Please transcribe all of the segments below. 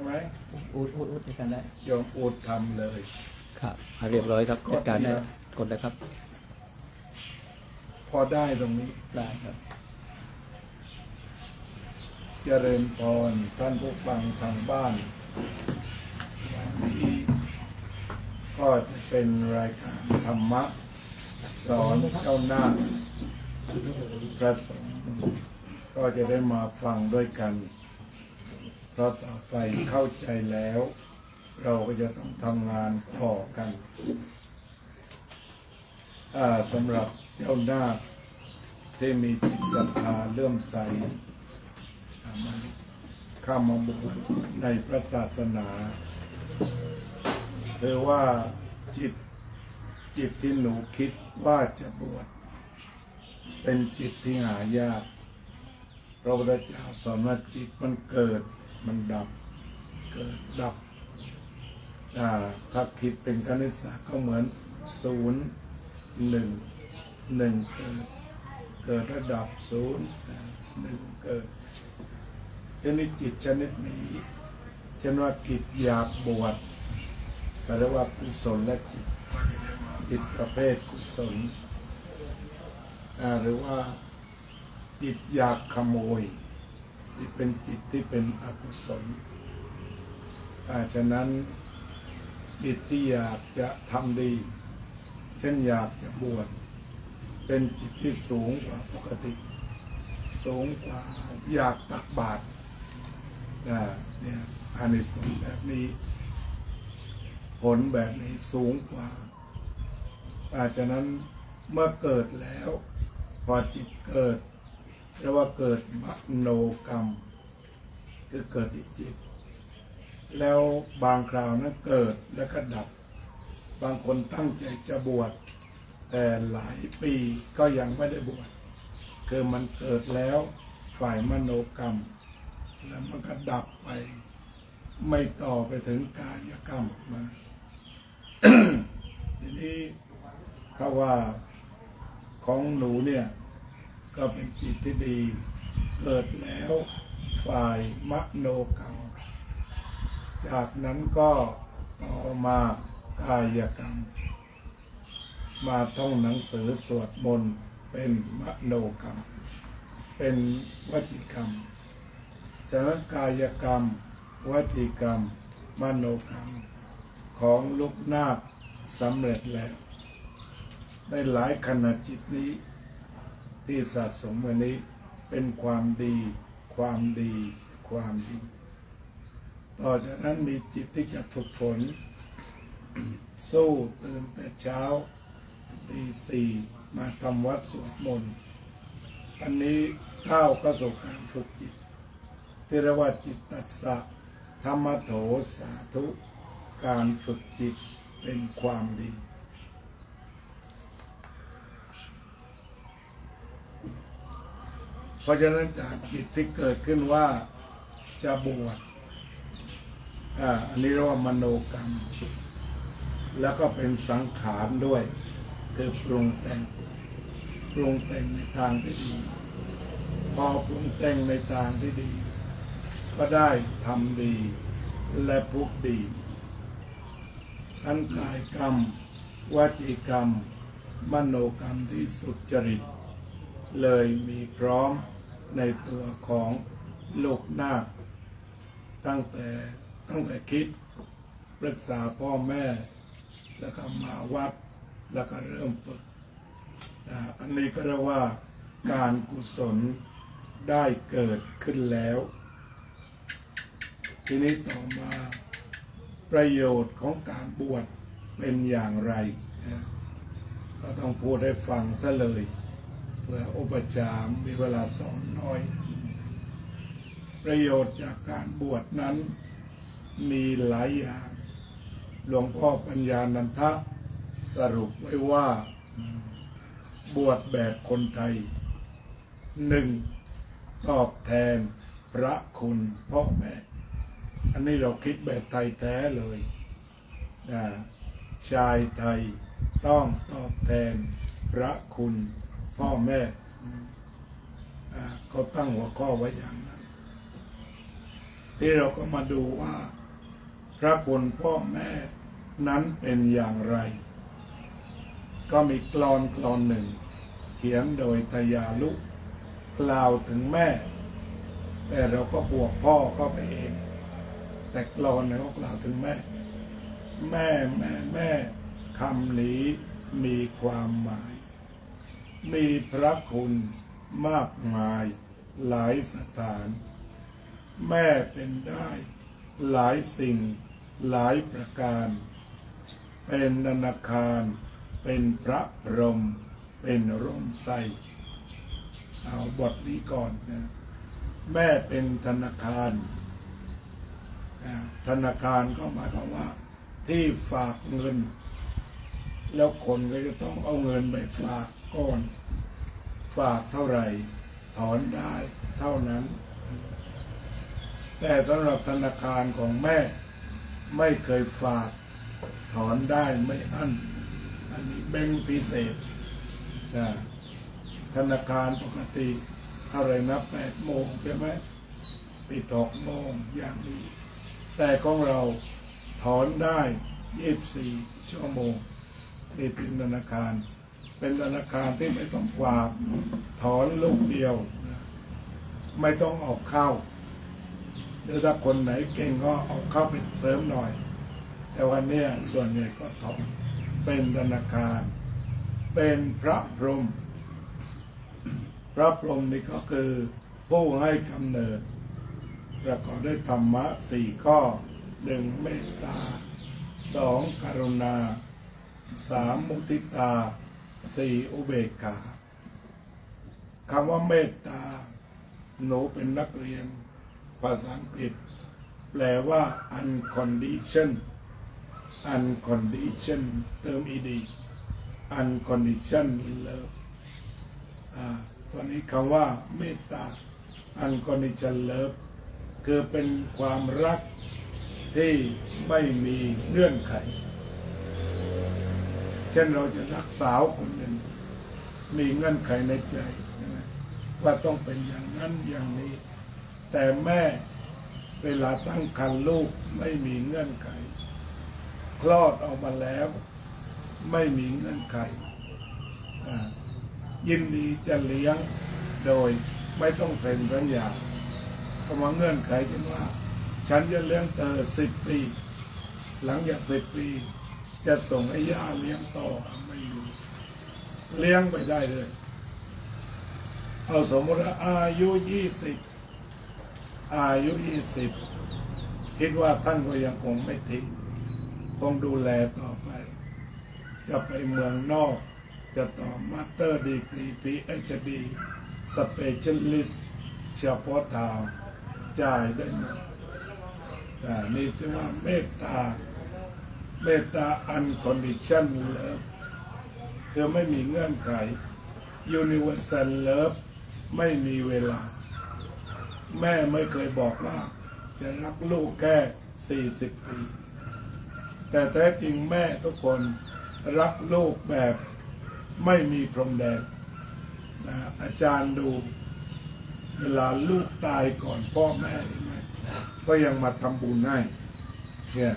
ไหมอูดจัดการได้ โยมอูดทำเลย ครับเรียบร้อยครับจัดการได้กดเลยครับ พอได้ตรงนี้ ได้ครับ เจริญพรท่านผู้ฟังทางบ้านวันนี้ก็จะเป็นรายการธรรมะสอนเจ้าหน้าพระสงฆ์ก็จะได้มาฟังด้วยกันเพราะต่อไปเข้าใจแล้ว เราก็จะต้องทำงานต่อกันสำหรับเจ้าหน้าที่มีจิตศรัทธาเลื่อมใสเข้ามาบวชในพระศาสนาหรือว่าจิตที่หนูคิดว่าจะบวชเป็นจิตที่หายากพระพุทธเจ้าสอนว่าจิตมันเกิดมันดับเกิดดับถ้าคิดเป็นคณิตศาสตร์ก็เหมือน0 1 เกิดระดับ0 1เกิดทีนี้จิตชนิดนี้เช่นว่ากิจอยากบวชก็เรียกว่ากุศลและจิตประเภทกุศลหรือว่าจิตอยากขโมยที่เป็นจิตที่เป็นอกุศลฉะนั้นจิตที่อยากจะทำดีเช่นอยากจะบวชเป็นจิตที่สูงกว่าปกติสูงกว่าอยากตักบาตรเนี่ยอานิสงส์แบบนี้ผลแบบนี้สูงกว่าฉะนั้นเมื่อเกิดแล้วพอจิตเกิดเรียกว่าเกิดมโนกรรมคือเกิดที่จิตแล้วบางคราวนั้นเกิดแล้วก็ดับบางคนตั้งใจจะบวชแต่หลายปีก็ยังไม่ได้บวชคือมันเกิดแล้วฝ่ายมโนกรรมแล้วมันก็ดับไปไม่ต่อไปถึงกายกรรมมา ทีนี้ถ้าว่าของหนูเนี่ยก็เป็นจิตที่ดีเกิดแล้วฝ่ายมโนกรรมจากนั้นก็ต่อมากายกรรมมาท่องหนังสือสวดมนต์เป็นมโนกรรมเป็นวจีกรรมฉะนั้นกายกรรมวจีกรรมมโนกรรมของลูกนาคสำเร็จแล้วในหลายขณะจิตนี้ที่สะสมวันนี้เป็นความดีความดีความดีต่อจากนั้นมีจิตที่จะฝึกฝนสู้ตื่นแต่เช้าตี4มาทำวัดสวดมนต์อันนี้ก้าวเข้าสู่การฝึกจิตที่เรียกว่าจิตตัสสะธรรมโถสาธุการฝึกจิตเป็นความดีเพราะฉะนั้นจากจิตที่เกิดขึ้นว่าจะบวชอันนี้เรียกว่ามโนกรรมแล้วก็เป็นสังขารด้วยคือปรุงแต่งในทางที่ดีพอปรุงแต่งในทางที่ดีก็ได้ทำดีและพูดดีทั้งกายกรรมวจีกรรมมโนกรรมที่สุจริตเลยมีพร้อมในตัวของลูกนาคตั้งแต่คิดปรึกษาพ่อแม่แล้วก็มาวัดแล้วก็เริ่มฝึกอันนี้ก็เรียกว่าการกุศลได้เกิดขึ้นแล้วทีนี้ต่อมาประโยชน์ของการบวชเป็นอย่างไรก็ต้องพูดให้ฟังซะเลยเพื่ออุปจารมีเวลาสอนน้อยประโยชน์จากการบวชนั้นมีหลายอย่างหลวงพ่อปัญญานันทะสรุปไว้ว่าบวชแบบคนไทย 1. ตอบแทนพระคุณพ่อแม่อันนี้เราคิดแบบไทยแท้เลยชายไทยต้องตอบแทนพระคุณพ่อแม่เขาตั้งหัวข้อไว้อย่างนั้น ที่เราก็มาดูว่าพระคุณพ่อแม่นั้นเป็นอย่างไร ก็มีกลอนหนึ่งเขียนโดยทยาลุกล่าวถึงแม่แต่เราก็บวกพ่อเข้าไปเองแต่กลอนเนี่ยก็กล่าวถึงแม่แม่คำนี้มีความหมายมีพระคุณมากมายหลายสถานแม่เป็นได้หลายสิ่งหลายประการเป็นธนาคารเป็นพระพรหมเป็นร่มไทรเอาบทนี้ก่อนนะแม่เป็นธนาคารธนาคารก็หมายความว่าที่ฝากเงินแล้วคนก็จะต้องเอาเงินไปฝากก่อนฝากเท่าไหร่ถอนได้เท่านั้นแต่สำหรับธนาคารของแม่ไม่เคยฝากถอนได้ไม่อั้นอันนี้แบงค์พิเศษธนาคารปกติเท่าไหร่นะ8 โมงใช่ไหมปิด6 โมงอย่างนี้แต่ของเราถอนได้24 ชั่วโมงนี่เป็นธนาคารที่ไม่ต้องฝากถอนลูกเดียวไม่ต้องออกเข้าหรือถ้าคนไหนเก่งก็ออกเข้าไปเสริมหน่อยแต่วันนี้ส่วนใหญ่ก็ถอนเป็นธนาคารเป็นพระพรหมนี่ก็คือผู้ให้กำเนิดประกอบด้วยธรรมะ4 ข้อ 1. เมตตา 2. กรุณา 3. มุทิตา 4. อุเบกขาคำว่าเมตตาหนูเป็นนักเรียนภาษาอังกฤษแปลว่า uncondition เติม ed uncondition love ตัวนี้คำว่าเมตตา uncondition love คือเป็นความรักที่ไม่มีเงื่อนไขเช่นเราจะรักสาวคนหนึ่งมีเงื่อนไขในใจนะว่าต้องเป็นอย่างนั้นอย่างนี้แต่แม่เวลาตั้งครรภ์ลูกไม่มีเงื่อนไขคลอดออกมาแล้วไม่มีเงื่อนไขยินดีจะเลี้ยงโดยไม่ต้องเซ็นสัญญาก็มาเงื่อนไขกันว่าฉันจะเลี้ยงเธอ10 ปีหลังจาก10 ปีจะส่งให้ย่าเลี้ยงต่อไม่มีเลี้ยงไปได้เลยเอาสมมติว่าอายุ20คิดว่าท่านก็ยังคงไม่ทิ้งคงดูแลต่อไปจะไปเมืองนอกจะต่อมาสเตอร์ดีกรี PhD Specialist เฉพาะทางจ่ายได้หมดนี่เรียกว่าเมตตาuncondition love คือไม่มีเงื่อนไข universal love ไม่มีเวลาแม่ไม่เคยบอกว่าจะรักลูกแค่40 ปีแต่แท้จริงแม่ทุกคนรักลูกแบบไม่มีพรมแดนอาจารย์ดูเวลาลูกตายก่อนพ่อแม่เห็นไหมก็ยังมาทำบุญให้เนี่ย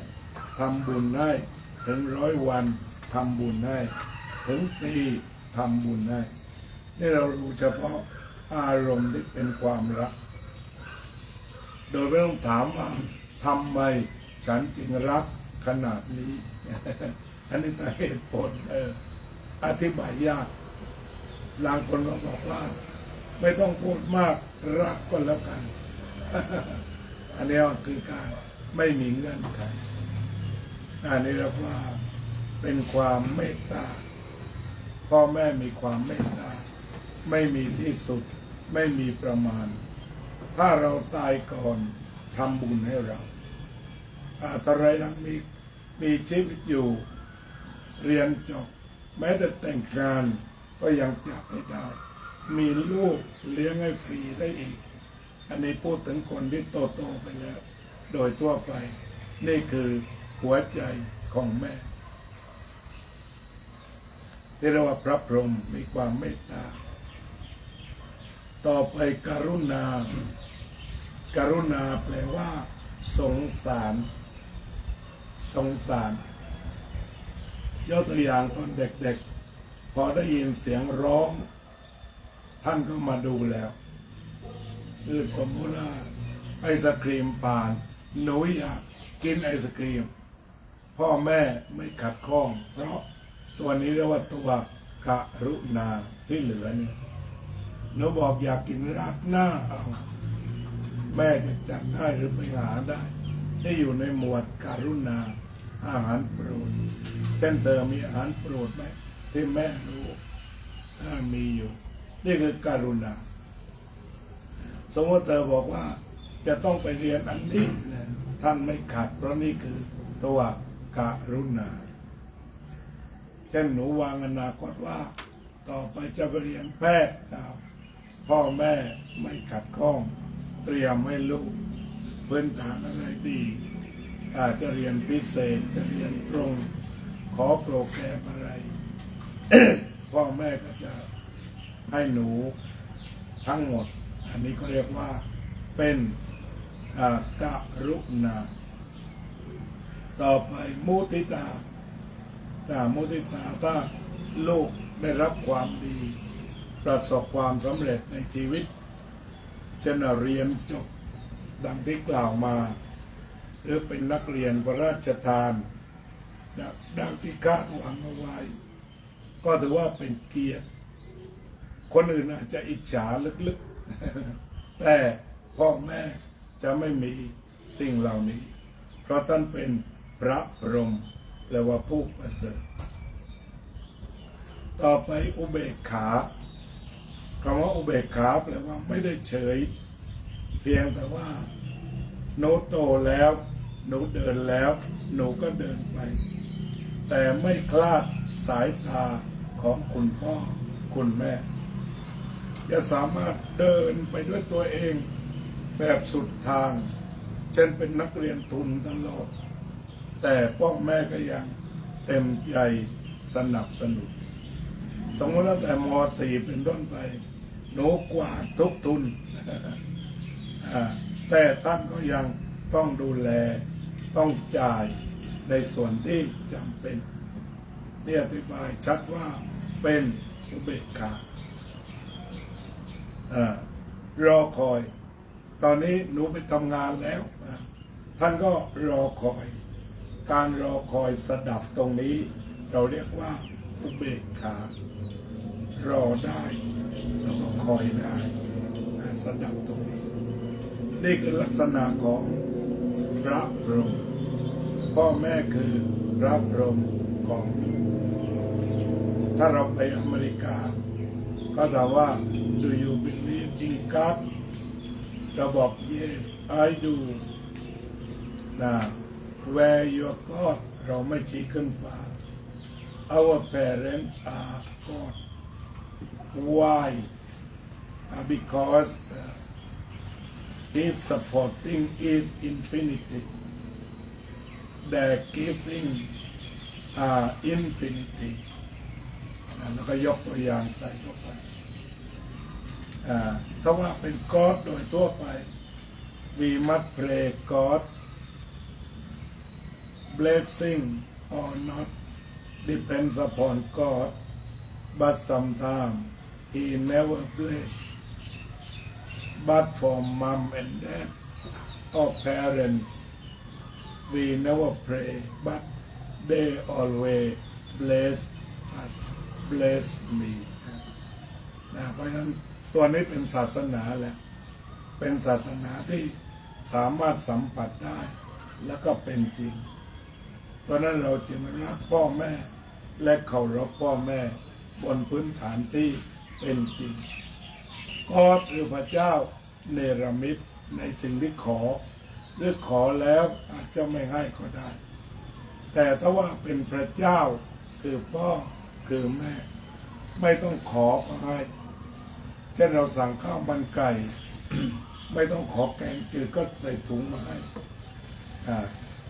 ทำบุญให้ถึง100 วันทำบุญให้ถึงปีทำบุญให้นี่เรารู้เฉพาะอารมณ์ที่เป็นความรักโดยไม่ต้องถามว่าทำไมฉันจึงรักขนาดนี้ อันนี้แต่เหตุผลอธิบายยากบางคนก็บอกว่าไม่ต้องพูดมากรักก็แล้วกัน อันนี้คือการไม่มีเงื่อนไขอันนี้เราว่าเป็นความเมตตาพ่อแม่มีความเมตตาไม่มีที่สุดไม่มีประมาณถ้าเราตายก่อนทำบุญให้เราถ้าเรายังมีชีวิตอยู่เรียนจบแม้แต่แต่งงานก็ยังจับไม่ได้มีลูกเลี้ยงให้ฟรีได้อีกอันนี้พูดถึงคนที่โตไปแล้วโดยทั่วไปนี่คือหัวใจของแม่ที่เรียกว่าพระพรหมมีความเมตตาต่อไปกรุณา กรุณาแปลว่าสงสารสงสารยกตัวอย่างตอนเด็กๆพอได้ยินเสียงร้องท่านก็มาดูแล้วคือสมมติว่าไอศกรีมผ่านหนูอยากกินไอศกรีมพ่อแม่ไม่ขัดข้องเพราะตัวนี้เรียกว่าตัวกรุณาที่เหลือเนี่ยหนูบอกอยากกินราดหน้าเอาแม่จะจัดได้หรือไปหาได้ได้อยู่ในหมวดกรุณาอาหารโปรดเช่นเธอมีอาหารโปรดไหมที่แม่รู้ถ้ามีอยู่นี่คือกรุณาสมมติเธอบอกว่าจะต้องไปเรียนอันนี้นะท่านไม่ขัดเพราะนี่คือตัวกรุณาเช่นหนูวางอนาคตว่าต่อไปจะไปเรียนแพทย์ครับพ่อแม่ไม่ขัดข้องเตรียมให้ลูกพื้นฐานอะไรดีอาจจะเรียนพิเศษจะเรียนตรงขอโปรแกรมอะไร พ่อแม่ก็จะให้หนูทั้งหมดอันนี้ก็เรียกว่าเป็นกรุณาต่อไปมุทิตามุทิตาถ้าลูกได้รับความดีประสบความสำเร็จในชีวิตเช่นเรียนจบดังที่กล่าวมาหรือเป็นนักเรียนพระราชทานดังที่คาดหวังเอาไว้ก็ถือว่าเป็นเกียรติคนอื่นอาจจะอิจฉาลึกๆแต่พ่อแม่จะไม่มีสิ่งเหล่านี้เพราะท่านเป็นพระพรหมแปลว่าผู้ประเสริฐต่อไปอุเบกขาคำว่าอุเบกขาแปลว่าไม่ได้เฉยเพียงแต่ว่าหนูโตแล้วหนูเดินแล้วหนูก็เดินไปแต่ไม่คลาดสายตาของคุณพ่อคุณแม่จะสามารถเดินไปด้วยตัวเองแบบสุดทางเช่นเป็นนักเรียนทุนตลอดแต่พ่อแม่ก็ยังเต็มใจสนับสนุนสมมติว่าแต่ม .4 เป็นต้นไปหนูกวาดทุกทุน แต่ท่านก็ยังต้องดูแลต้องจ่ายในส่วนที่จำเป็นนี่อธิบายชัดว่าเป็นอุเบกขารอคอยตอนนี้หนูไปทำงานแล้วท่านก็รอคอยการรอคอยสดับตรงนี้เราเรียกว่าอุเบกขารอได้แล้วก็คอยได้สดับตรงนี้นี่คือลักษณะของพระพรหมพ่อแม่คือพระพรหมของลูกถ้าเราไปอเมริกาก็ถามว่า Do you believe in God เราบอก Yes I do นะ Where your God เราไม่ชี้ขึ้นฟ้า Our parents are God Why Because His supporting is infinity Their giving are infinity แล้วก็ยกตัวอย่างใส่เข้าไปถ้าว่าเป็นกอดโดยทั่วไป we must pray God blessing or not depends upon God but sometimes He never bless but for mom and dad or parents we never pray but they always bless us bless me เพราะฉะนั้นตัวนี้เป็นศาสนาแหละเป็นศาสนาที่สามารถสัมผัสได้แล้วก็เป็นจริงเพราะนั้นเราจึงรักพ่อแม่และเคารพพ่อแม่บนพื้นฐานที่เป็นจริงก็คือพระเจ้าเนรมิตในสิ่งที่ขอหรือขอแล้วอาจจะไม่ให้ก็ได้แต่ถ้าว่าเป็นพระเจ้าคือพ่อคือแม่ไม่ต้องขอก็ให้เช่นเราสั่งข้าวมันไก่ ไม่ต้องขอแกงจืดก็ใส่ถุงมาให้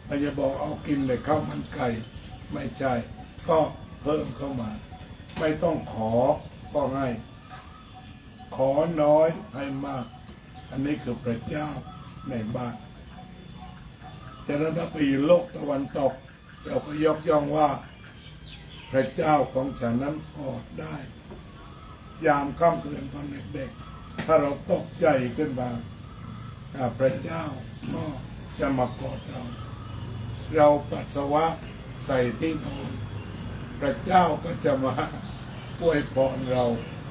ไม่จะบอกเอากินแต่ข้าวมันไก่ไม่ใช่ก็เพิ่มเข้ามาไม่ต้องขอก็ให้ขอน้อยให้มากอันนี้คือพระเจ้า ในบ้านฉะนั้นถ้าไปอยู่โลกตะวันตก เราก็ยกย่องว่าพระเจ้าของฉันนั้นกอดได้ ยามค่ำคืนตอนเด็กๆถ้าเราตกใจขึ้นมาพระเจ้าก็จะมากอดเรา เราปัสสาวะใส่ที่นอนพระเจ้าก็จะมาอวยพรเรา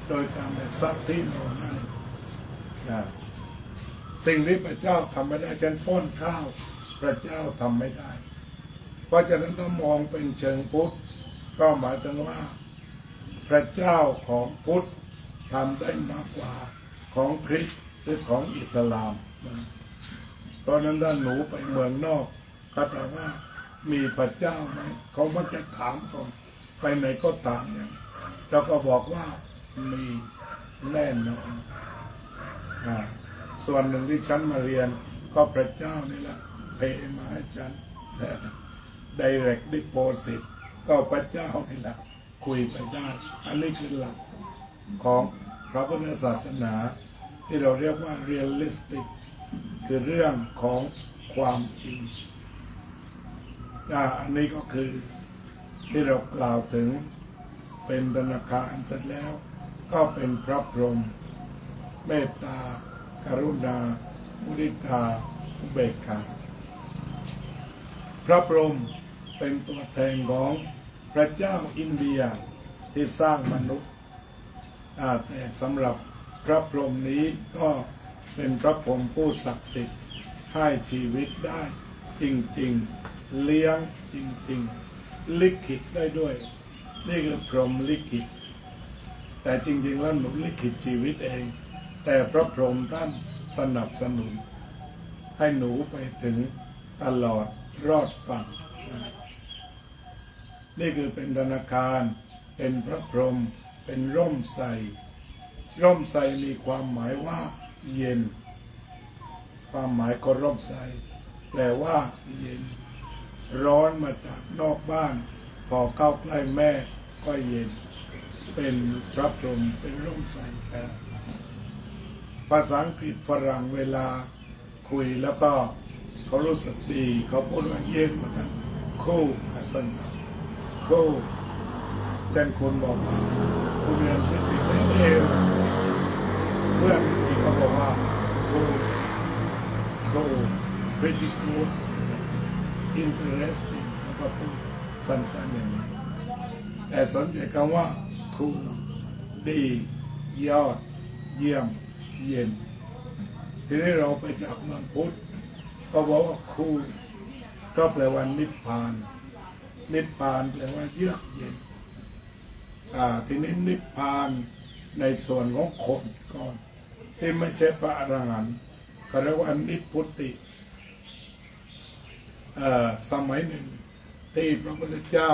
โดยการไปซักที่นอนให้สิ่งที่พระเจ้าทำไม่ได้เช่นป้อนข้าวพระเจ้าทำไม่ได้ เพราะฉะนั้นถ้ามองเป็นเชิงพุทธก็หมายถึงว่าพระเจ้าของพุทธทำได้มากกว่าของคริสต์หรือของอิสลามตอนนั้นถ้าหนูไปเมืองนอกก็ถามว่ามีพระเจ้าไหมเขามักจะถามก่อนไปไหนก็ตามอย่างเราก็บอกว่ามีแน่นอนส่วนหนึ่งที่ฉันมาเรียนก็พระเจ้านี่แหละเพมาให้ฉัน direct deposit ก็พระเจ้านี่แหละคุยไปได้อันนี้คือหลักของพระพุทธศาสนาที่เราเรียกว่า realistic คือเรื่องของความจริงอันนี้ก็คือที่เรากล่าวถึงเป็นธนาคารเสร็จแล้วก็เป็นพระพรหมเมตตากรุณามุทิตาอุเบกขาพระพรหมเป็นตัวแทนของพระเจ้าอินเดียที่สร้างมนุษย์แต่สำหรับพระพรหมนี้ก็เป็นพระพรหมผู้ศักดิ์สิทธิ์ให้ชีวิตได้จริงๆเลี้ยงจริงๆลิขิตได้ด้วยนี่คือพรหมลิขิตแต่จริงๆแล้วหนูลิขิตชีวิตเองแต่พระพรหมท่านสนับสนุนให้หนูไปถึงตลอดรอดฝั่งนี่คือเป็นธนาคารเป็นพระพรหมเป็นร่มไทรร่มไทรมีความหมายว่าเย็นความหมายของร่มไทรแปลว่าเย็นร้อนมาจากนอกบ้านพอเข้าใกล้แม่ก็เย็นเป็นพระพรหมเป็นร่มไทรครับภาษาอังกฤษฝรั่งเวลาคุยแล้วก็เขารู้สึกดีเขาพูดว่าเย็นเหมือนกันคู่สั้นๆคู่เช่นคุณบอกว่าคุณเรียนฟิสิกส์ได้เองเพื่อนที่เขาบอกว่าคู่pretty good interesting เขาก็พูดสั้นๆอย่างนี้แต่สนใจคำว่าคูดียอดเยี่ยมเย็นทีนี้เราไปจากเมืองพุทธก็บอกว่าคูก็แปลว่านิพพานนิพพานแปลว่าเยือกเย็นทีนี้นิพพานในส่วนของคนก่อนที่ไม่ใช่พระอรหันต์ก็เรียกว่านิพพุติสมัยหนึ่งที่พระพุทธเจ้า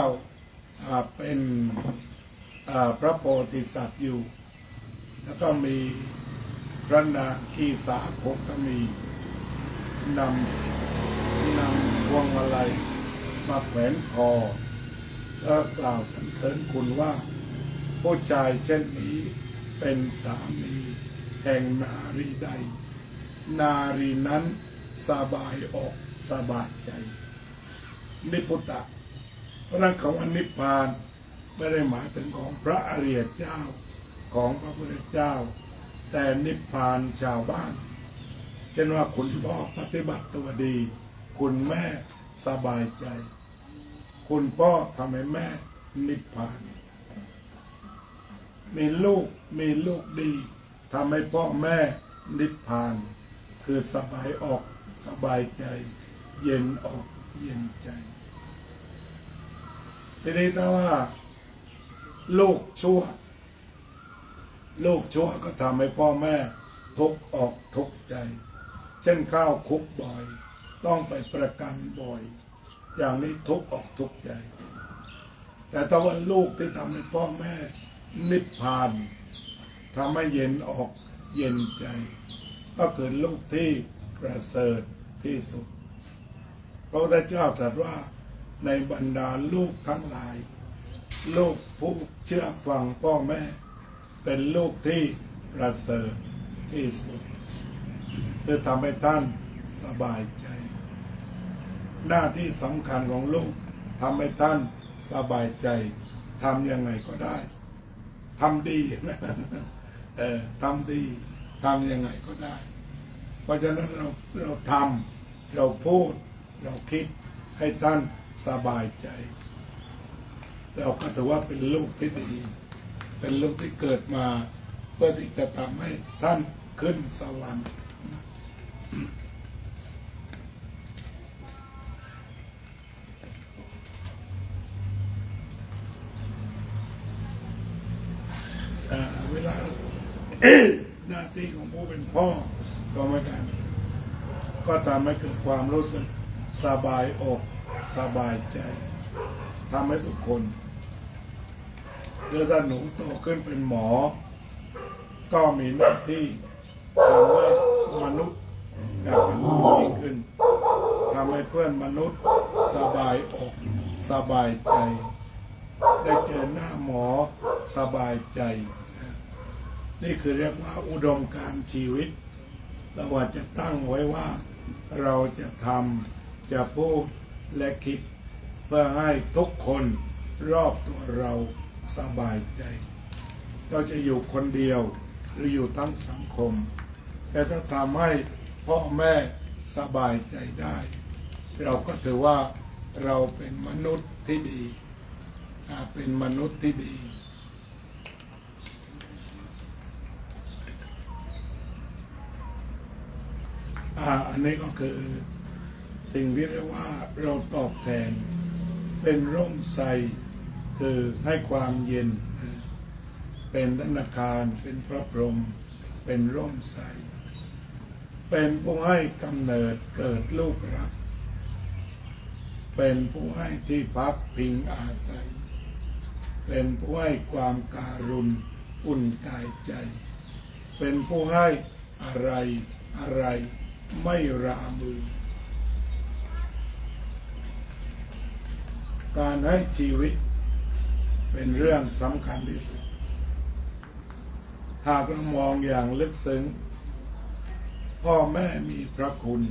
เป็นพระโพธิสัตว์อยู่แล้วก็มีพระนางกีสาโคตมีนำพวงมาลัยมาแขวนคอแล้วกล่าวสรรเสริญคุณว่าผู้ชายเช่นนี้เป็นสามีแห่งนารีใดนารีนั้นสบายอกสบายใจนิพพุตะเพราะนั้นคำว่านิพพานไม่ได้หมายถึงของพระอริยเจ้าของพระพุทธเจ้าแต่นิพพานชาวบ้านเช่นว่าคุณพ่อปฏิบัติตัวดีคุณแม่สบายใจคุณพ่อทำให้แม่นิพพานมีลูกดีทำให้พ่อแม่นิพพานคือสบายออกสบายใจเย็นออกเย็นใจทีนี้ถ้าว่าลูกชั่วก็ทำให้พ่อแม่ทุกข์ออกทุกข์ใจเช่นเข้าคุกบ่อยต้องไปประกันบ่อยอย่างนี้ทุกข์ออกทุกข์ใจแต่ถ้าว่าลูกที่ทำให้พ่อแม่นิพพานทำให้เย็นออกเย็นใจก็คือลูกที่ประเสริฐที่สุดพระพุทธเจ้าตรัสว่าในบรรดาลูกทั้งหลายลูกผู้เชื่อฟังพ่อแม่เป็นลูกที่ประเสริฐที่สุดคือทำให้ท่าน สบายใจ หน้าที่สำคัญของลูกทำให้ท่านสบายใจทำยังไงก็ได้ทำดีทำดีทำยังไงก็ได้ เพราะฉะนั้นเราทำเราพูดเราคิดให้ท่านสบายใจเราก็ถือว่าเป็นลูกที่ดี เป็นลูกที่เกิดมาเพื่อที่จะทำให้ท่านขึ้นสวรรค์เวลา หน้าที่ของผู้เป็นพ่อก็เหมือนกันก็ทำให้เกิดความรู้สึกสบายอกสบายใจทำให้ทุกคนหรือถ้าหนูโตขึ้นเป็นหมอก็มีหน้าที่ทำให้มนุษย์อยากเป็นผู้ดีขึ้นทำให้เพื่อนมนุษย์สบายอกสบายใจได้เจอหน้าหมอสบายใจนี่คือเรียกว่าอุดมการณ์ชีวิตเราว่าจะตั้งไว้ว่าเราจะทำจะพูดและคิดเพื่อให้ทุกคนรอบตัวเราสบายใจเราจะอยู่คนเดียวหรืออยู่ทั้งสังคมแต่ถ้าทำให้พ่อแม่สบายใจได้เราก็ถือว่าเราเป็นมนุษย์ที่ดีเป็นมนุษย์ที่ดีอันนี้ก็คือสิ่งที่เรียกว่าเราตอบแทนเป็นร่มไทรคือให้ความเย็นเป็นธนาคารเป็นพระพรหมเป็นร่มไทรเป็นผู้ให้กำเนิดเกิดลูกรักเป็นผู้ให้ที่พักพิงอาศัยเป็นผู้ให้ความการุณอุ่นกายใจเป็นผู้ให้อะไรไม่รามือการให้ชีวิตเป็นเรื่องสำคัญที่สุดหากเรามองอย่างลึกซึ้งพ่อแม่มีพระคุณ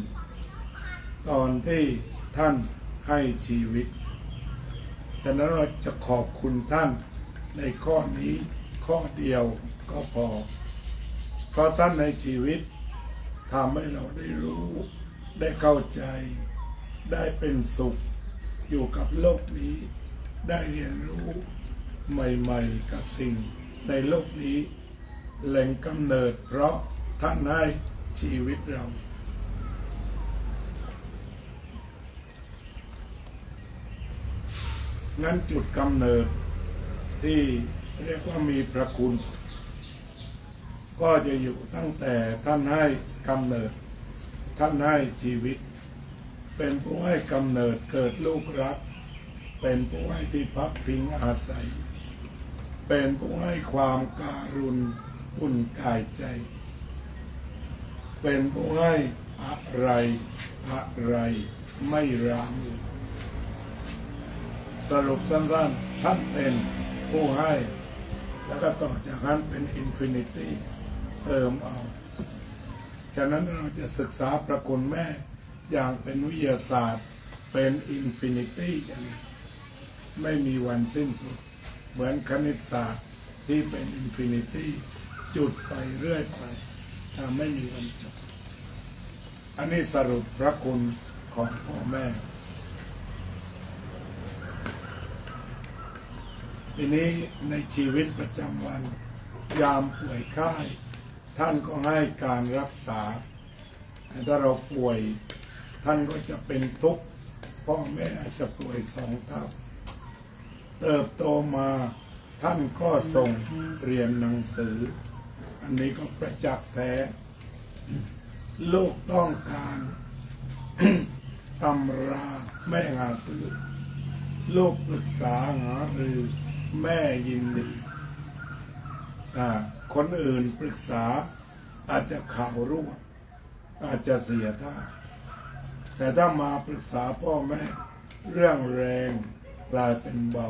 ตอนที่ท่านให้ชีวิตฉะนั้นเราจะขอบคุณท่านในข้อนี้ข้อเดียวก็พอเพราะท่านในชีวิตทำให้เราได้รู้ได้เข้าใจได้เป็นสุขอยู่กับโลกนี้ได้เรียนรู้ใหม่ๆกับสิ่งในโลกนี้แหล่งกำเนิดเพราะท่านให้ชีวิตเรางั้นจุดกำเนิดที่เรียกว่ามีพระคุณก็จะอยู่ตั้งแต่ท่านให้กำเนิดท่านให้ชีวิตเป็นผู้ให้กำเนิดเกิดลูกรักเป็นผู้ให้ที่พักพิงอาศัยเป็นผู้ให้ความการุณอุ่นกายใจเป็นผู้ให้อะไรไม่รามือสรุปสั้นๆท่านเป็นผู้ให้แล้วก็ต่อจากนั้นเป็นอินฟินิตี้เติมเอาฉะนั้นเราจะศึกษาพระคุณแม่อย่างเป็นวิทยาศาสตร์เป็นอินฟินิตี้ไม่มีวันสิ้นสุดเหมือนคณิตศาสตร์ที่เป็นอินฟินิตี้จุดไปเรื่อยไปไม่มีวันจบอันนี้สรุปพระคุณของพ่อแม่ทีนี้ในชีวิตประจำวันยามป่วยไข้ท่านก็ให้การรักษาแต่ถ้าเราป่วยท่านก็จะเป็นทุกข์พ่อแม่อาจจะป่วย2 เท่าเติบโตมาท่านก็ส่งเรียนหนังสืออันนี้ก็ประจักษ์แท้ลูกต้องการ ตำราแม่หาซื้อลูกปรึกษาหารือแม่ยินดีคนอื่นปรึกษาอาจจะข่าวรั่วอาจจะเสียท่าแต่ถ้ามาปรึกษาพ่อแม่เรื่องแรงกลายเป็นเบา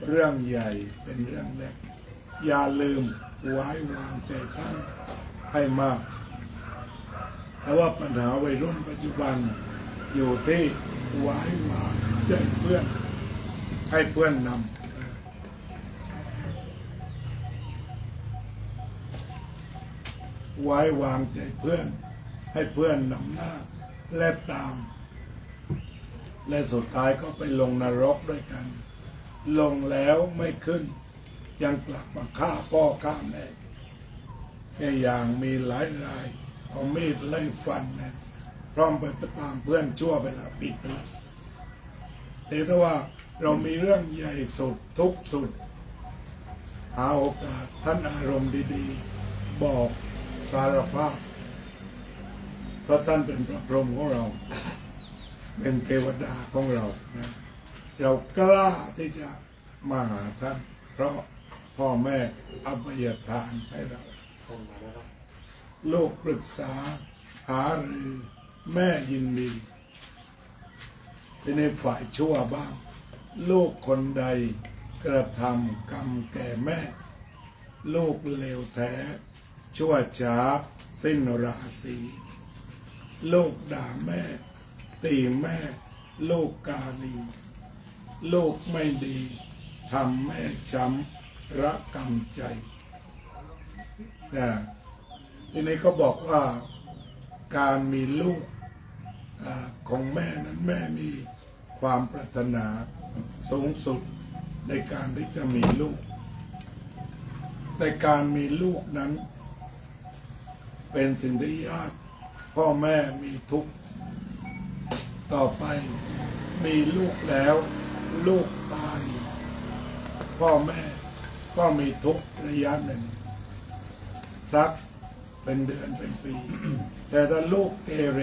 เรื่องใหญ่เป็นเรื่องเล็กอย่าลืมไว้วางใจท่านให้มาก แต่ว่าปัญหาวัยรุ่นปัจจุบันอยู่ที่ไว้วางใจเพื่อนให้เพื่อนนำไว้วางใจเพื่อนให้เพื่อนนำหน้าและตาม และสุดท้ายก็ไปลงนรกด้วยกัน ลงแล้วไม่ขึ้นยังกลับมาฆ่าพ่อฆ่าแม่แค่อย่างมีหลายรายเอามีดไล่ฟันนะพร้อมไปตามเพื่อนชั่วไปแล้วปิดไปแล้วแต่ถ้าว่าเรามีเรื่องใหญ่สุดทุกข์สุดหาโอกาสท่านอารมณ์ดีๆบอกสารภาพเพราะท่านเป็นพระพรหมของเราเป็นเทวดาของเรานะเรากล้าที่จะมาหาท่านเพราะพ่อแม่อภัยทานให้เราลูกปรึกษาหารือแม่ยินดีที่ในฝ่ายชั่วบ้างลูกคนใดกระทำกรรมแก่แม่ลูกเลวแท้ชั่วช้าสิ้นราศีลูกด่าแม่ตีแม่ลูกกาลีลูกไม่ดีทำแม่ช้ำระกำใจนะทีนี้ก็บอกว่าการมีลูกของแม่นั้นแม่มีความปรารถนาสูงสุดในการที่จะมีลูกในการมีลูกนั้นเป็นสิ่งที่ยากพ่อแม่มีทุกข์ต่อไปมีลูกแล้วลูกตายพ่อแม่ก็มีทุกข์ระยะหนึ่งสักเป็นเดือนเป็นปี แต่ถ้าลูกเกเร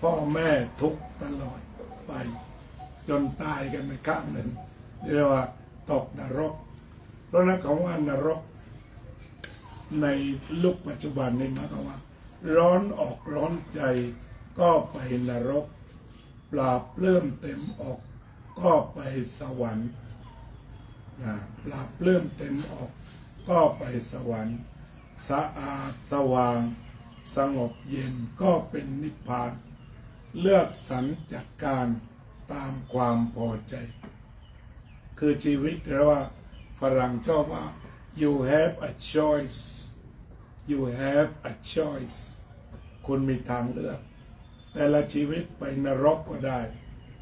พ่อแม่ทุกข์ตลอดไปจนตายกันไปข้างหนึ่งเรียกว่าตกนรกเพราะนั้นคำว่านรกในยุคปัจจุบันนี้หมายความว่าร้อนออกร้อนใจก็ไปนรกปราบเริ่มเต็มออกก็ไปสวรรค์ปราบเริ่มเต็มออกก็ไปสวรรค์สะอาดสว่างสงบเย็นก็เป็นนิพพานเลือกสรรจัดการตามความพอใจคือชีวิตเรียกว่าฝรั่งชอบว่า you have a choice you have a choice คุณมีทางเลือกแต่ละชีวิตไปนรกก็ได้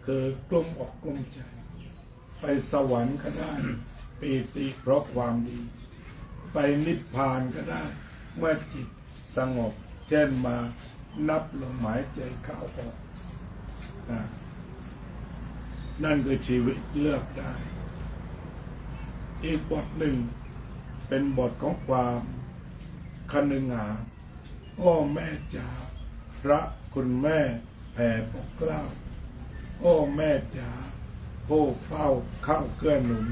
คือกลุ้มอกกลุ้มใจไปสวรรค์ก็ได้ปีติเพราะความดีไปนิพพานก็ได้เมื่อจิตสงบเช่นมานับลมหายใจเข้าออกนั่นคือชีวิตเลือกได้อีกบทหนึ่งเป็นบทของความคนึงหาโอ้แม่จ๋าพระคุณแม่แผ่ปกเกล้าโอ้แม่จ๋าผู้เฝ้าเข้าเกื้อหนุน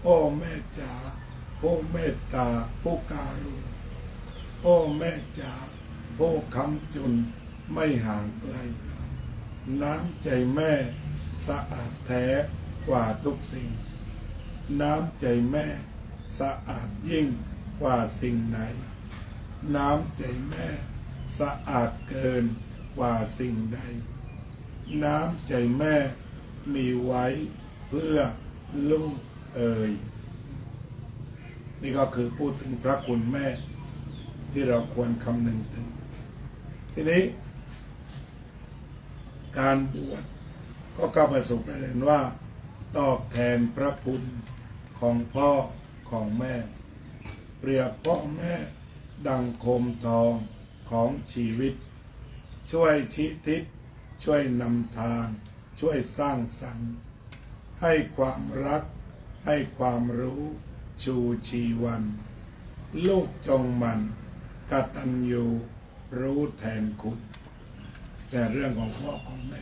โอ้แม่จ๋าผู้เมตตาผู้การุณโอ้แม่จ๋าผู้ค้ำจุนไม่ห่างไกลน้ำใจแม่สะอาดแท้กว่าทุกสิ่งน้ำใจแม่สะอาดยิ่งกว่าสิ่งไหนน้ำใจแม่สะอาดเกินกว่าสิ่งใดน้ำใจแม่มีไว้เพื่อลูกเอ่ยนี่ก็คือพูดถึงพระคุณแม่ที่เราควรคำนึงถึงทีนี้การบวชก็เข้าไปสู่ประเด็นว่าตอบแทนพระคุณของพ่อของแม่เปรียบพ่อแม่ดังโคมทองของชีวิตช่วยชี้ทิศช่วยนำทางช่วยสร้างสรรค์ให้ความรักให้ความรู้ชูชีวันลูกจงมันกตัญญูรู้แทนคุณแต่เรื่องของพ่อของแม่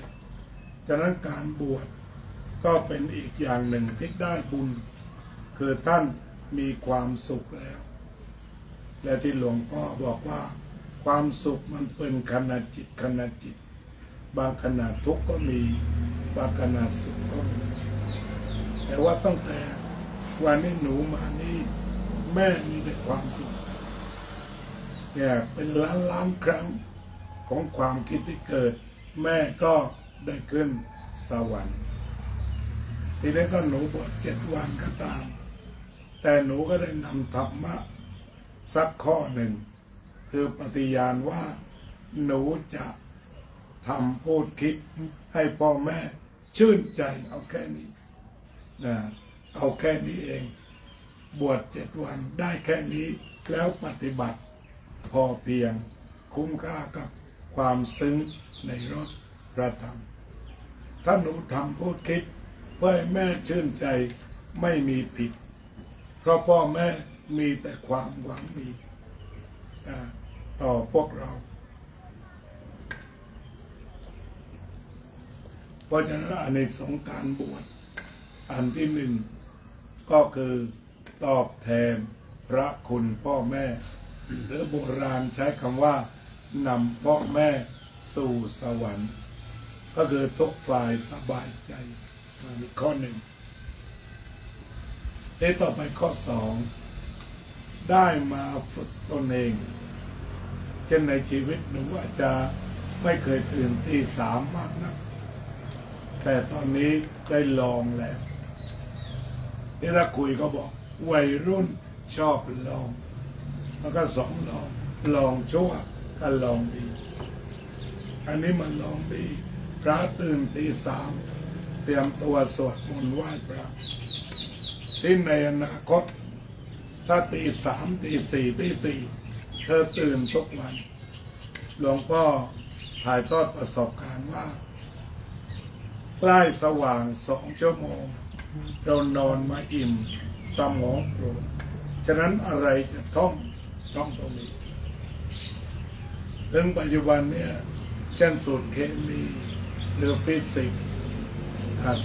ฉะนั้นการบวชก็เป็นอีกอย่างหนึ่งที่ได้บุญคือท่านมีความสุขแล้วและที่หลวงพ่อบอกว่าความสุขมันเป็นขณะจิตขณะจิตบางขณะทุกข์ก็มีบางขณะสุขก็มีแต่ว่าตั้งแต่วันนี้หนูมานี่แม่มีแต่ความสุขเนี่ยเป็นล้านครั้ง ของความคิดที่เกิด แม่ก็ได้ขึ้นสวรรค์ทีนี้ก็หนูบวช7 วันก็ตาม แต่หนูก็ได้นำธรรมะสักข้อหนึ่ง คือปฏิญาณว่าหนูจะทำพูดคิดให้พ่อแม่ชื่นใจเอาแค่นี้นะเอาแค่นี้เองบวช7 วันได้แค่นี้แล้วปฏิบัติพอเพียงคุ้มค่ากับความซึ้งในรสพระธรรมถ้าหนูทำพูดคิดเพื่อให้แม่ชื่นใจไม่มีผิดเพราะพ่อแม่มีแต่ความหวังดีต่อพวกเราเพราะฉะนั้นอานิสงส์การบวชอันที่ 1ก็คือตอบแทนพระคุณพ่อแม่หรือโบราณใช้คำว่านำพ่อแม่สู่สวรรค์ก็คือทุกฝ่ายสบายใจมีข้อ 1ต่อไปข้อ 2ได้มาฝึกตนเองเช่นในชีวิตหนูอาจจะไม่เคยตื่นตี 3มากนักแต่ตอนนี้ได้ลองแล้วที่ถ้าคุยก็บอกวัยรุ่นชอบลองแล้วก็ลองชั่วก็ลองดีอันนี้มันลองดีพระตื่นตี 3เตรียมตัวสวดมนต์ไหว้พระที่ในอนาคตถ้าตี 3ตี 4ตี 4เธอตื่นทุกวันหลวงพ่อถ่ายทอดประสบการณ์ว่าใกล้สว่าง2 ชั่วโมงเรานอนมาอิ่มสมองโปร่งฉะนั้นอะไรจะต้องตรงนี้ถึงปัจจุบันเนี่ยเช่นสูตรเคมีหรือฟิสิกส์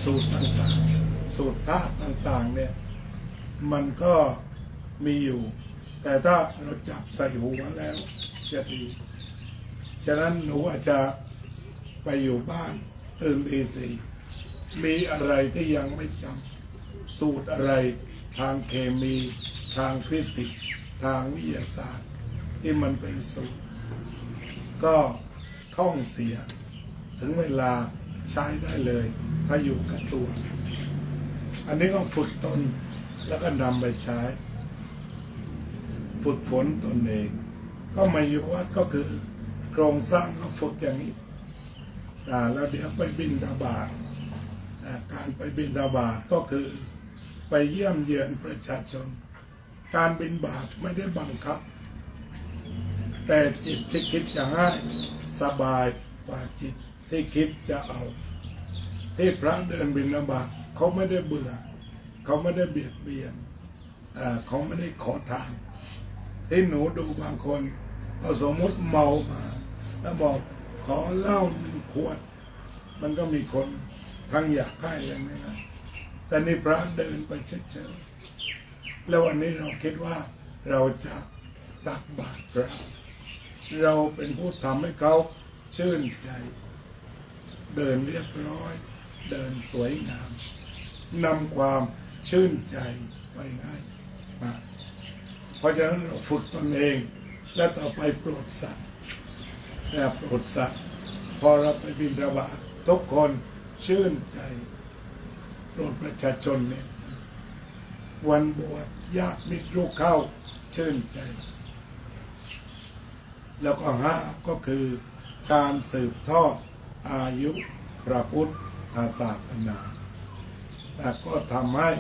สูตรต่างๆสูตรธาตุต่างๆเนี่ยมันก็มีอยู่แต่ถ้าเราจับใส่หัวแล้วจะดีฉะนั้นหนูอาจจะไปอยู่บ้านตื่นตี 4มีอะไรที่ยังไม่จำสูตรอะไรทางเคมีทางฟิสิกส์ทางวิทยาศาสตร์ที่มันเป็นสูตรก็ท่องเสียถึงเวลาใช้ได้เลยถ้าอยู่กับตัวอันนี้ก็ฝึกตนแล้วก็นำไปใช้ฝึกฝนตนเองก็มาอยู่วัดก็คือโครงสร้างก็ฝึกอย่างนี้แล้วเดี๋ยวไปบิณฑบาตการไปบิณฑบาตก็คือไปเยี่ยมเยือนประชาชนการบิณฑบาตไม่ได้บังคับแต่จิตที่คิดจะง่ายสบายกว่าจิตที่คิดจะเอาที่พระเดินบิณฑบาตเขาไม่ได้เบื่อเขาไม่ได้เบียดเบียนเขาไม่ได้ขอทานที่หนูดูบางคนเอาสมมติเมามาแล้วบอกขอเหล้า1 ขวดมันก็มีคนทั้งอยากให้เลยนะแต่นี่พระเดินไปเฉยๆแล้ววันนี้เราคิดว่าเราจะตักบาตรพระเราเป็นผู้ทำให้เขาชื่นใจเดินเรียบร้อยเดินสวยงามนำความชื่นใจไปให้เพราะฉะนั้นเราฝึกตนเองและต่อไปโปรดสัตว์โปรดสัตว์พอเราไปบิณฑบาตทุกคนชื่นใจโปรดประชาชนเนี่ยวันบวชญาติมิตรลูกเข้าชื่นใจแล้วก็5ก็คือการสืบทอดอายุพระพุทธศาสนาและก็ทำให้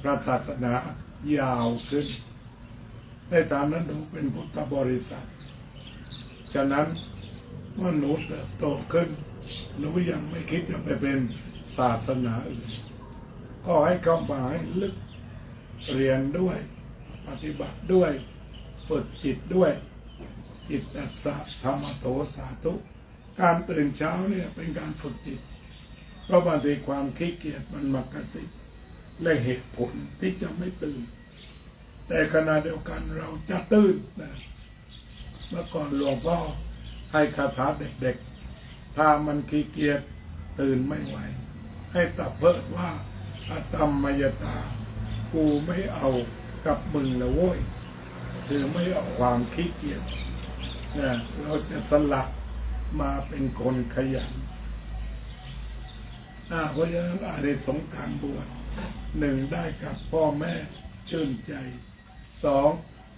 พระศาสนายาวขึ้นในฐานะหนูเป็นพุทธบริษัทฉะนั้นเมื่อหนูเติบโตขึ้นหนูยังไม่คิดจะไปเป็นศาสนาอื่นก็ให้เข้ามาให้ลึกเรียนด้วยปฏิบัติด้วยฝึกจิตด้วยจิตตัสสะธรรมโตสาธุการตื่นเช้าเนี่ยเป็นการฝึกจิตเพราะบางทีความขี้เกียจมันมากระซิบและเหตุผลที่จะไม่ตื่นแต่ขณะเดียวกันเราจะตื่นนะเมื่อก่อนหลวงพ่อให้คาถาเด็กๆถ้ามันขี้เกียจตื่นไม่ไหวให้ตะเพิดว่าอตัมมยตากูไม่เอากับมึงละโว้ยคือไม่เอาความขี้เกียจนะเราจะสละ มาเป็นคนขยันเพราะฉะนั้นอานิสงส์การบวชหนึ่งได้กับพ่อแม่ชื่นใจสอง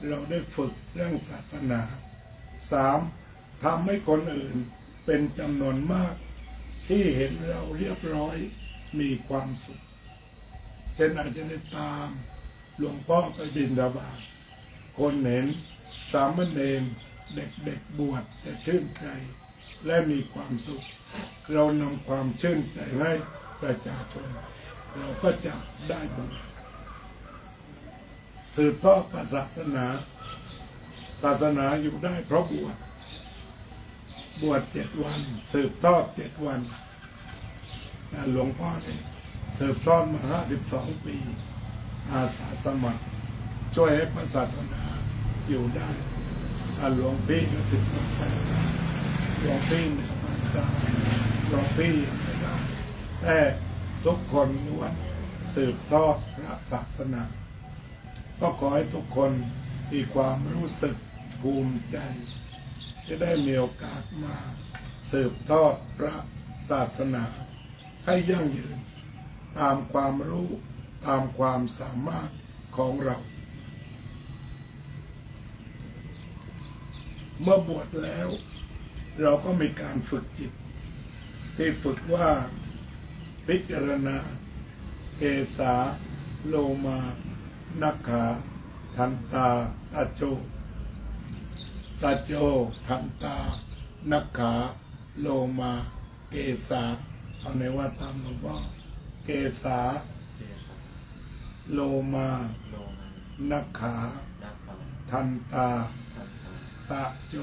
เราได้ฝึกเรื่องศาสนาสามทำให้คนอื่นเป็นจำนวนมากที่เห็นเราเรียบร้อยมีความสุขเช่นอาจจะได้ตามหลวงพ่อไปบิณฑบาตคนเห็นสามเณรเด็กบวชจะชื่นใจและมีความสุขเรานำความชื่นใจให้ประชาชนเราก็จะได้บุญสืบทอดศาสนาอยู่ได้เพราะบวช7 วันสืบทอด7 วันหลวงพ่อเนี่ยสืบทอดมา52 ปีอาสาสมัครช่วยให้ศาสนาอยู่ได้หลวงพี่ก็12 พรรษาหลวงพี่1 พรรษาหลวงพี่ยังไม่ได้แต่ทุกคนล้วนสืบทอดพระศาสนาก็ขอให้ทุกคนมีความรู้สึกภูมิใจจะได้มีโอกาสมาสืบทอดพระศาสนาให้ยั่งยืนตามความรู้ตามความสามารถของเรา เมื่อบวชแล้วเราก็มีการฝึกจิตที่ฝึกว่าพิจารณาเกสาโลมานักขาทันตาตาโจทันตานักขาโลมาเกสาเอาในว่าตามหลวงพ่อเกสาโลมานักขาทันตาตะโจ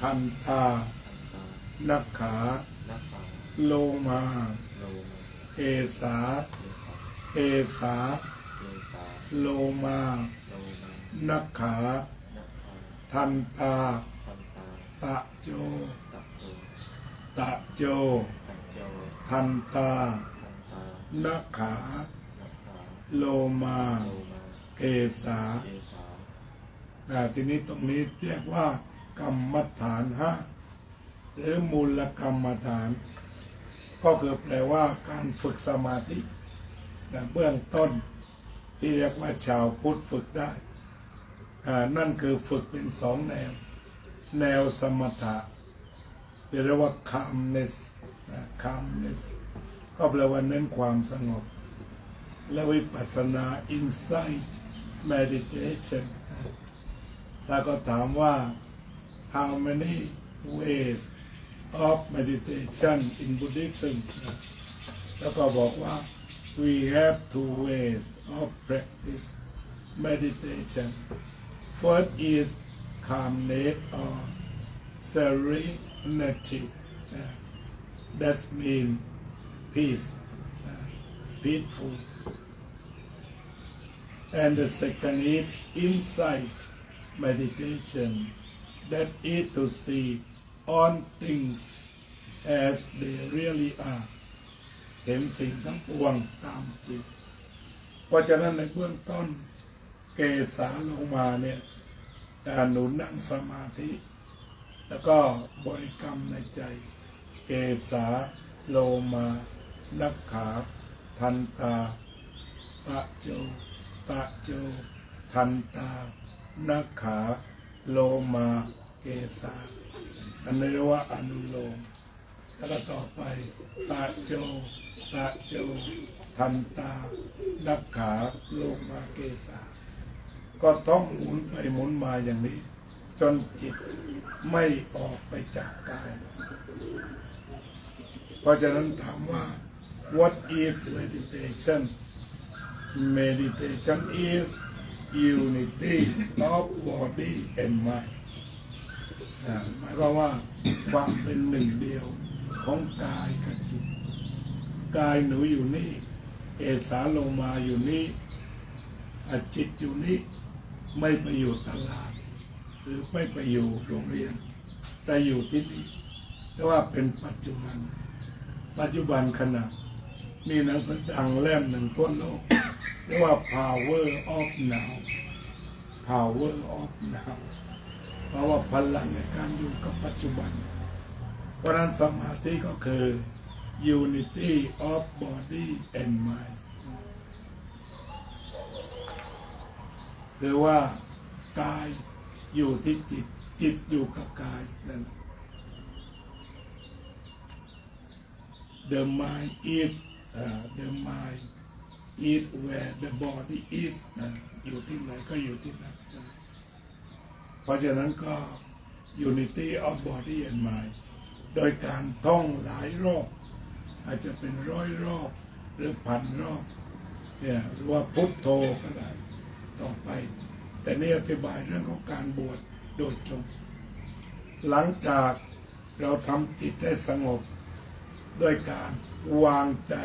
ทันตานักขาโลมาเกสาโลมานักขาทันตาตะโจทันตานักขาโลมาเกสาทีนี้ตรงนี้เรียกว่ากรรมฐาน5หรือมูลกรรมฐานก็คือแปลว่าการฝึกสมาธิเบื้องต้นที่เรียกว่าชาวพุทธฝึกได้นั่นคือฝึกเป็น2 แนวสมถะที่เรียกว่า calmness ก็แปลว่าเน้นความสงบและวิปัสสนา insight meditation แล้วก็ถามว่า how many ways of meditation in Buddhism แล้วก็บอกว่า we have 2 ways of practice meditation first is calmness or serenity that means peace peaceful and the second is insight meditation that is to see all things as they really are เห็นสิ่งทั้งปวงตามจริงเพราะฉะนั้นในเบื้องต้นเกสาลงมาเนี่ยหนุนนั่งสมาธิแล้วก็บริกรรมในใจเกสาโลมานักขาทันตาตะโจทันตานักขาโลมาเกสาอันนี้เรียกว่าอนุโลมแล้วก็ต่อไปตะโจทันตานักขาโลมาเกสาก็ต้องหมุนไปหมุนมาอย่างนี้จนจิตไม่ออกไปจากกายเพราะฉะนั้นถามว่า what is meditation meditation is unity of body and mind หมายความว่าความเป็นหนึ่งเดียวของกายกับจิตกายหนูอยู่นี่เกสาโลมาอยู่นี่จิตอยู่นี่ไม่ไปอยู่ตลาดหรือไม่ไปอยู่โรงเรียนแต่อยู่ที่นี่เรียกว่าเป็นปัจจุบันขณะมีหนังสือดังเล่มหนึ่งทั่วโลกเรียกว่า power of now เพราะว่าพลังในการอยู่กับปัจจุบันเพราะนั้นสมาธิก็คือ unity of body and mind หรือว่ากายอยู่ที่จิตจิตอยู่กับกายนั่นแหละ The mind is the mind is where the body is อยู่ที่ไหนก็อยู่ที่นั่นเพราะฉะนั้นก็ unity of body and mind โดยการท่องหลายรอบอาจจะเป็น100 รอบหรือ1,000 รอบเนี่ยหรือว่าพุทโธก็ได้ต่อไปแต่นี่อธิบายเรื่องของการบวชโดยตรงหลังจากเราทำจิตให้สงบด้วยการวางใจ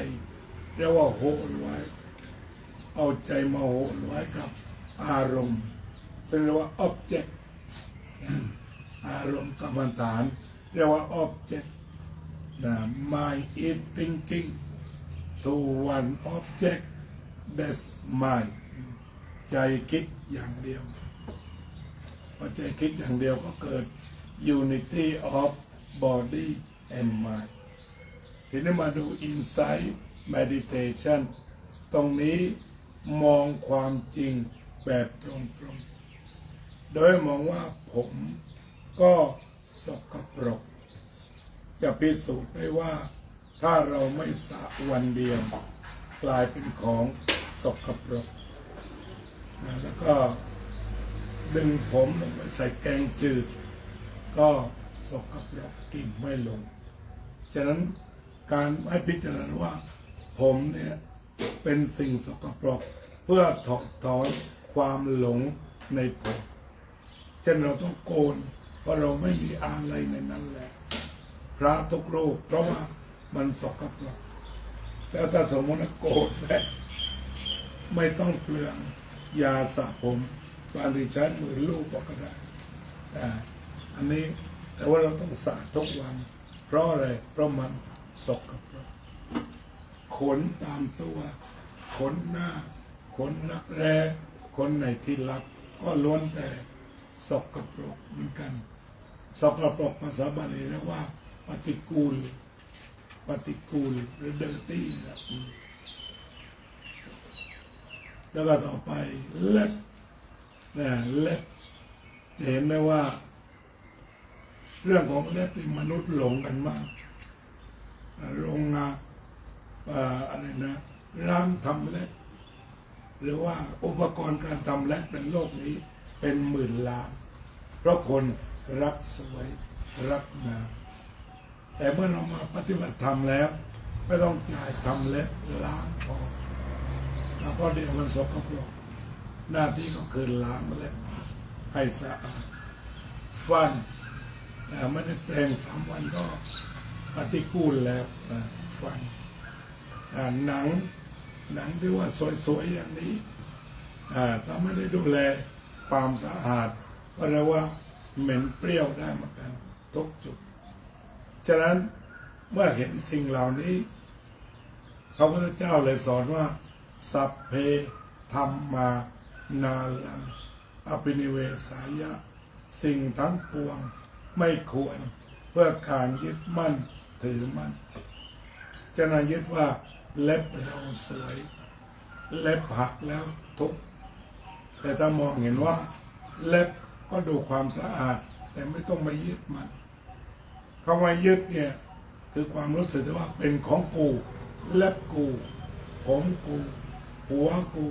เรียกว่าโหนไว้เอาใจมาโหนไว้กับอารมณ์ซึ่งเรียกว่า object อารมณ์กรรมฐานเรียกว่า object mind is thinking to one object that's mind ใจคิดอย่างเดียวพอใจคิดอย่างเดียวก็เกิด unity of body and mind ทีนี้มาดู insight meditation ตรงนี้มองความจริงแบบตรงๆโดยมองว่าผมก็สกปรกจะพิสูจน์ได้ว่าถ้าเราไม่สระวันเดียวกลายเป็นของสกปรกแล้วก็ดึงผมลงไปใส่แกงจืดก็สกปรกกินไม่ลงฉะนั้นการให้พิจารณาว่าผมเนี่ยเป็นสิ่งสกปรกเพื่อถอดถอนความหลงในผมเช่นเราต้องโกนเพราะเราไม่มีอะไรในนั้นแหละพระทุกรูปเพราะว่ามันสกปรกแล้วถ้าสมมติโกนแล้วไม่ต้องเปลืองยาสระผมบางทีใช้มือลูบก็ได้อันนี้แต่ว่าเราต้องสระทุกวันเพราะอะไรเพราะมันสกปรกขนตามตัวขนหน้าขนรักแร้ขนในที่รับก็ล้วนแต่สกปรกเหมือนกันสกปรกภาษาบาลีเรียกว่าปฏิกูลหรือ dirty แล้วก็ต่อไปเล็บเล็บจะเห็นได้ว่าเรื่องของเล็บที่มนุษย์หลงกันมากโรงงานอะไรนะร้านทำเล็บหรือว่าอุปกรณ์การทำเล็บในโลกนี้เป็นหมื่นล้านเพราะคนรักสวยรักงามแต่เมื่อเรามาปฏิบัติธรรมแล้วไม่ต้องจ่ายทำเล็บล้างพอแล้วก็เดี๋ยวมันสกปรกหน้าที่ก็คือล้างเล็บให้สะอาดฟันไม่ได้แปรง3 วันก็ปฏิกูลแล้วฟันหนังที่ว่าสวยๆอย่างนี้ถ้าไม่ได้ดูแลความสะอาดก็เรียกว่าเหม็นเปรี้ยวได้เหมือนกันทุกจุดฉะนั้นเมื่อเห็นสิ่งเหล่านี้พระพุทธเจ้าเลยสอนว่าสัพเพธัมมานาลังอภินิเวสายะสิ่งทั้งปวงไม่ควรเพื่อการยึดมั่นถือมั่นจะน่ายึดว่าเล็บเราสวยเล็บหักแล้วทุกแต่ถ้ามองเห็นว่าเล็บก็ดูความสะอาดแต่ไม่ต้องมายึดมันคำว่ายึดเนี่ยคือความรู้สึกว่าเป็นของกูเล็บกูผมกูหัวกู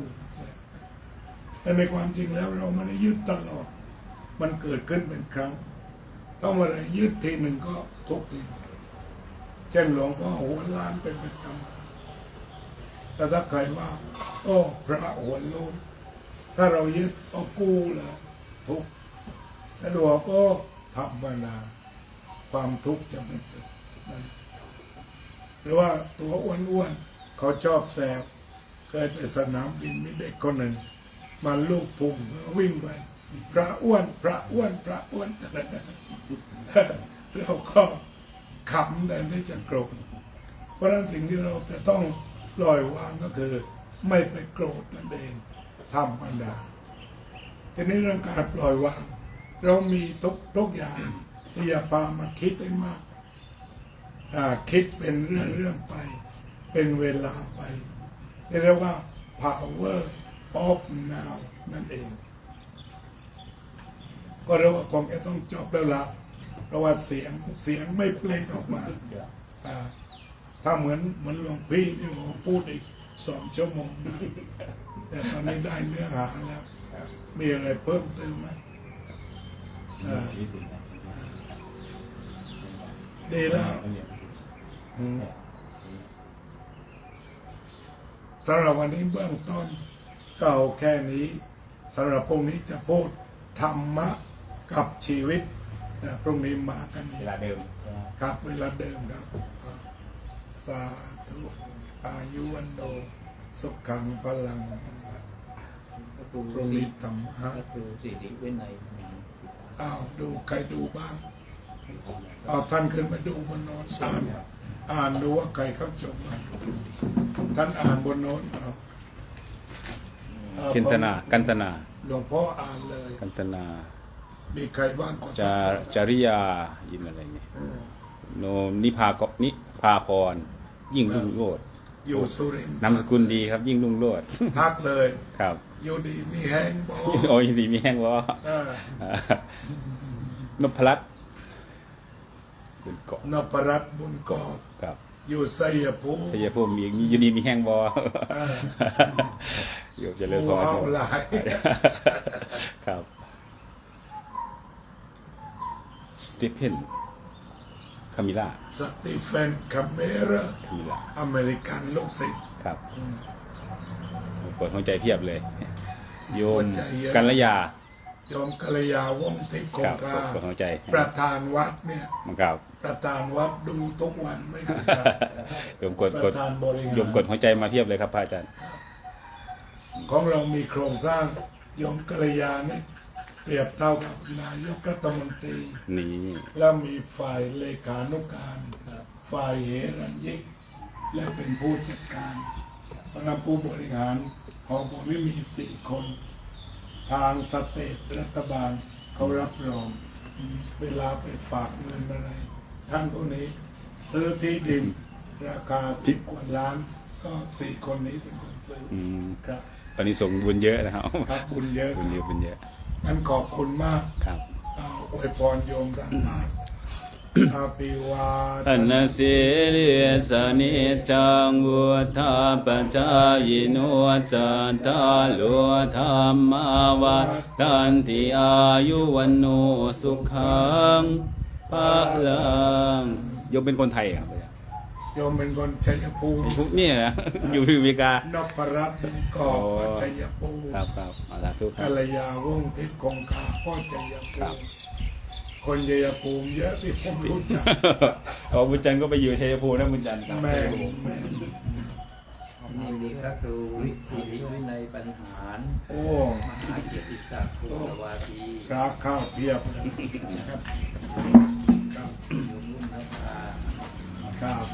แต่ในความจริงแล้วเราไม่ได้ยึดตลอดมันเกิดขึ้นเป็นครั้งถ้าเมื่อไรยึดทีหนึ่งก็ทุกทีเช่นหลวงพ่อหัวล้านเป็นประจำแต่ถ้าใครว่าโอ้พระหัวโล้นถ้าเรายึดก็กูแล้วทุกแต่ดูว่าก็ธรรมดาความทุกข์จะไม่เกิดนั่นหรือว่าตัวอ้วนๆเขาชอบแซวเคยไปสนามบินมีเด็กคนหนึ่งมาลูกพุงวิ่งไปพระอ้วนเราก็ขำแต่ไม่จะโกรธเพราะฉะนั้นสิ่งที่เราจะต้องปล่อยวางก็คือไม่ไปโกรธนั่นเองธรรมดาทีนี้เรื่องการปล่อยวาง เรามีทุกอย่างที่จะพามาคิดให้มากคิดเป็นเรื่องไป เป็นเวลาไปเรียกว่า power of now นั่นเอง ก็เรียกว่าคงจะต้องจบแล้วละเพราะว่าเสียงไม่เปล่งออกมาถ้าเหมือนหลวงพี่ที่ผมพูดอีก2 ชั่วโมงนะแต่ตอนนี้ได้เนื้อหาแล้ว มีอะไรเพิ่มเติมไหมดีแล้วสำหรับวันนี้เบื้องต้นก็เอาแค่นี้สำหรับพรุ่งนี้จะพูดธรรมะกับชีวิตแต่พรุ่งนี้มากันอีก เวลาเดิม ครับเวลาเดิมครับสาธุอายุวันโนสุขังพลัง ก็คือ พรุ่งนี้ธรรมะ ก็คือสี่ดิเว้นใน อ้าวดูใครดูบ้างเอาท่านขึ้นมาดูบนโน้นอ่านดูว่าใครเขาชมมาดูท่านอ่านบนโน้นเอากันตนา หลวงพ่ออ่านเลย กันตนา มีใครบ้างก็ จาริยายินอะไรเนี่ยโนนิพาพรยิ่งรุ่งโรจน์ อยู่สุรินทร์ นามสกุลดีครับ ยิ่งรุ่งโรจน์ ทักเลย ครับ อยู่ดีมีแห้งบอ โอ้ยดีมีแห้งวะ นพรัตน์บุญเกาะ นพรัตน์บุญกอบ ครับ อยู่ไสยภูมิ ชัยภูมิอีกอยู่ดีมีแห้งวะอยู่เจะเลิกพอ เอาหลาย ครับสตีเฟนคามิล่า สตีเฟนคาเมรา คามิล่า อเมริกันลูกศิษย์ ครับกดหัวใจเพียบเลย โย หัว ม ใจเยอะ กัลยา โยมกัลยาวงศ์ทิพย์ค ค ง รับ คาก ดหัวใจ ประธานวัดเนี่ย มันครับ ประธานวัดดูทุกวันไม่เคยขาด โยมกด ประธานบริหาร โยมกดหัวใจมาเพียบเลยครับพระอาจารย์ ของเรามีโครงสร้างโยมกัลยาเนี่ยเปรียบเท่ากับนายกรัฐมนตรี นี่ แล้วมีฝ่ายเลขานุการ ฝ่ายเหรัญยิก และเป็นผู้จัดการเพราะนั้นผู้บริหารของผมนี่มี4 คน ทางสเตทรัฐบาลเขารับรอง เวลาไปฝากเงินอะไร ท่านพวกนี้ซื้อที่ดิน ราคา10 กว่าล้าน ก็4 คนนี้เป็นคนซื้ออครับ ตอนนี้ส่งบุญเยอะนะครับ ครับบุญเยอะ บุญเยอะบุญเยอะ งั้นขอบคุณมาก ครับ เอาอวยพรโยมทางบ้านอาภิวาท อันนาสิริสนิจังวุธาปจายโนจัตตาโลธรรมาวาตันติอายุวันโนสุขังพลังโยมเป็นคนไทยครับ โยมเป็นคนชัยภูมิ เนี่ยนะ อยู่ที่อเมริกาน พรัตน์เป็นกอบก็ชัยภูมิ ครับครับสาธุค กั รับ ลยาวงศ์ทิพย์คงคาก็ชัย ครั ภู บ มิคนชัยภูมิเยอะที่ผมรู้จัก อ๋อบุญจันทร์ก็ไปอยู่ชัยภูมินะบุญจันทร์ครับ แม่ ชัยภูมิ แม่ นี่มีพระครูฤทธิ์ศิริวินัยปัญหาร โอ้ มหาเกียรติศักดิ์ครูสวาที กราข้าวเพียบเลยครับ โยมรุ่นนภา ครับ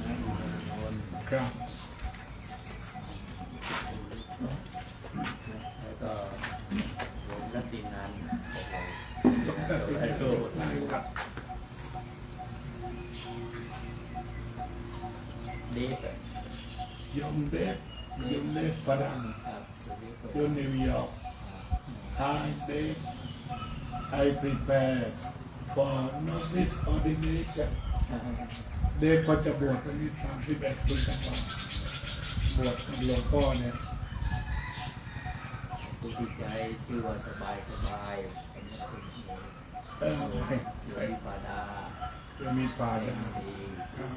นายนนท์ ครับ แล้วก็โยมรัตตินันท์ ได้ครับ เดฟ โยมเด็กโยมเด็กฝรั่ง ครับ อยู่นิวยอร์ก Hi Dave I prepare for novice ordination เด็กก็จะบวชวันที่31 พฤษภาคมบวชกับหลวงพ่อเนี่ย ผู้จิตใจชื่อว่าสบายสบายเป็นนักคุณ ไม่ โยมปาดา จะมีป่าดา ดี ครับ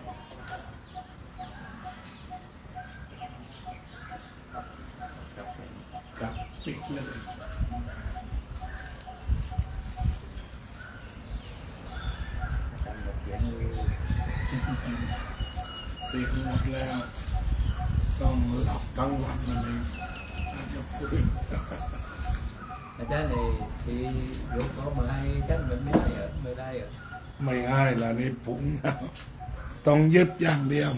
ครับผม ครับปิดเลย การบอกเขียนมือ เสียงหมดแล้ว ต้องหลับทั้งวันวันนี้อาจจะฟื้น อาจารย์ในที่ยกเขามาให้ท่านมันไม่ได้เหรอไม่ได้เหรอ ไม่ง่ายละนี่ผุงนะต้องยึดอย่างเดียว